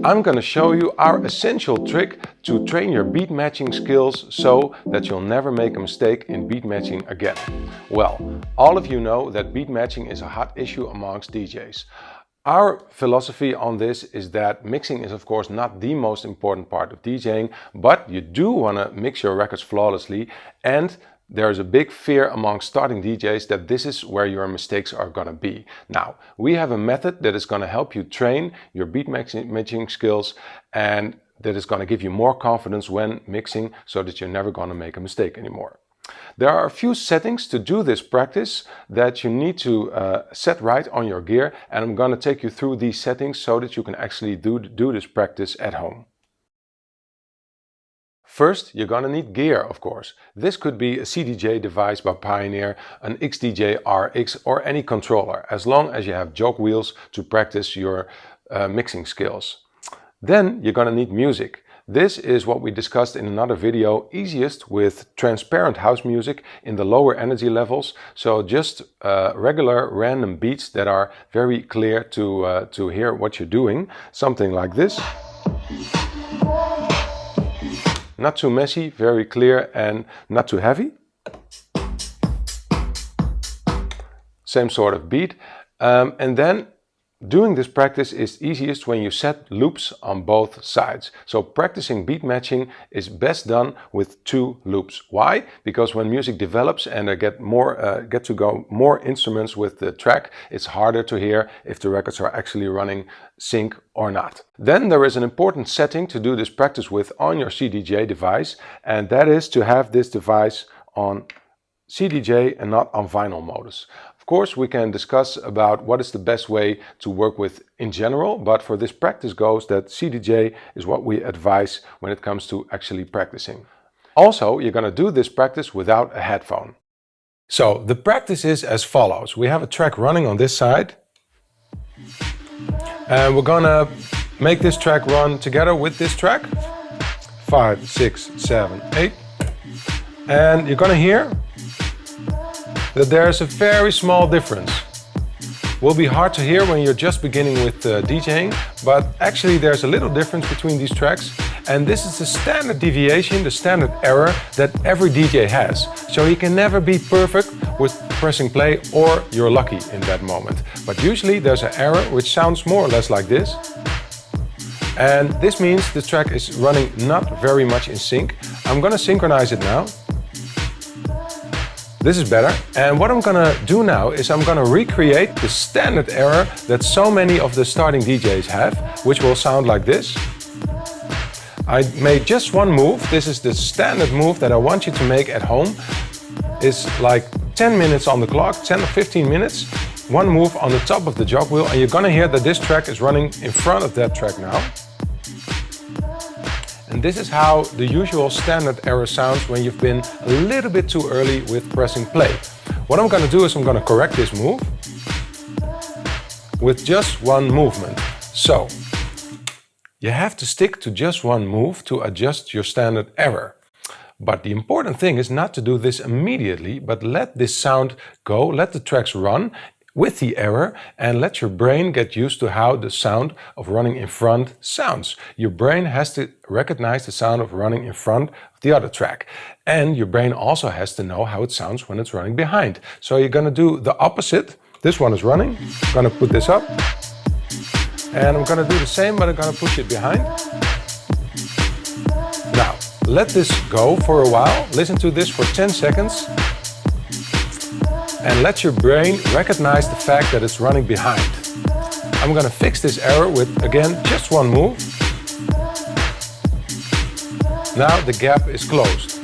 I'm going to show you our essential trick to train your beat matching skills so that you'll never make a mistake in beat matching again. Well, all of you know that beat matching is a hot issue amongst DJs. Our philosophy on this is that mixing is of course not the most important part of DJing, but you do want to mix your records flawlessly, and there's a big fear among starting DJs that this is where your mistakes are going to be. Now, we have a method that is going to help you train your beat matching skills, and that is going to give you more confidence when mixing so that you're never going to make a mistake anymore. There are a few settings to do this practice that you need to set right on your gear, and I'm going to take you through these settings so that you can actually do this practice at home. First, you're going to need gear, of course. This could be a CDJ device by Pioneer, an XDJ RX, or any controller, as long as you have jog wheels to practice your mixing skills. Then you're going to need music. This is what we discussed in another video, easiest with transparent house music in the lower energy levels. So just regular random beats that are very clear to hear what you're doing. Something like this. Not too messy, very clear and not too heavy. Same sort of beat. And then doing this practice is easiest when you set loops on both sides. So practicing beat matching is best done with 2 loops. Why? Because when music develops and I get to go more instruments with the track, it's harder to hear if the records are actually running sync or not. Then there is an important setting to do this practice with on your CDJ device, and that is to have this device on CDJ and not on vinyl modus. Of course, we can discuss about what is the best way to work with in general, but for this practice goes that CDJ is what we advise when it comes to actually practicing. Also, you're going to do this practice without a headphone. So the practice is as follows. We have a track running on this side, and we're going to make this track run together with this track. 5, 6, 7, 8. And you're going to hear that there's a very small difference. Will be hard to hear when you're just beginning with DJing, but actually there's a little difference between these tracks, and this is the standard deviation, the standard error that every DJ has. So you can never be perfect with pressing play, or you're lucky in that moment. But usually there's an error which sounds more or less like this. And this means the track is running not very much in sync. I'm gonna synchronize it now. This is better, and what I'm gonna do now is I'm gonna recreate the standard error that so many of the starting DJs have, which will sound like this. I made just one move. This is the standard move that I want you to make at home. It's like 10 minutes on the clock, 10 or 15 minutes. One move on the top of the jog wheel, and you're gonna hear that this track is running in front of that track now. And this is how the usual standard error sounds when you've been a little bit too early with pressing play. What I'm going to do is I'm going to correct this move with just one movement. So you have to stick to just one move to adjust your standard error. But the important thing is not to do this immediately, but let this sound go, let the tracks run with the error, and let your brain get used to how the sound of running in front sounds. Your brain has to recognize the sound of running in front of the other track. And your brain also has to know how it sounds when it's running behind. So you're gonna do the opposite. This one is running. I'm gonna put this up. And I'm gonna do the same, but I'm gonna push it behind. Now, let this go for a while. Listen to this for 10 seconds. And let your brain recognize the fact that it's running behind. I'm gonna fix this error with, again, just one move. Now the gap is closed.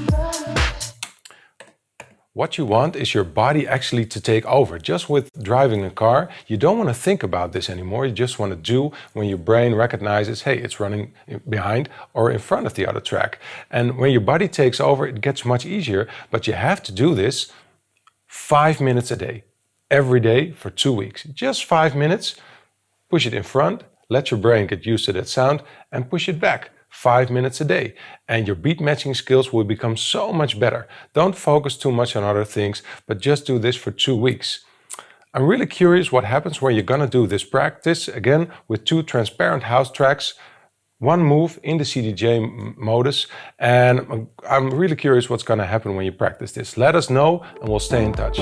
What you want is your body actually to take over. Just with driving a car, you don't want to think about this anymore. You just want to do when your brain recognizes, hey, it's running behind or in front of the other track. And when your body takes over, it gets much easier, but you have to do this 5 minutes a day, every day for 2 weeks. Just 5 minutes, push it in front, let your brain get used to that sound, and push it back 5 minutes a day. And your beat matching skills will become so much better. Don't focus too much on other things, but just do this for 2 weeks. I'm really curious what happens when you're gonna do this practice, again, with 2 transparent house tracks one move in the CDJ modus, and I'm really curious what's going to happen when you practice this. Let us know and we'll stay in touch.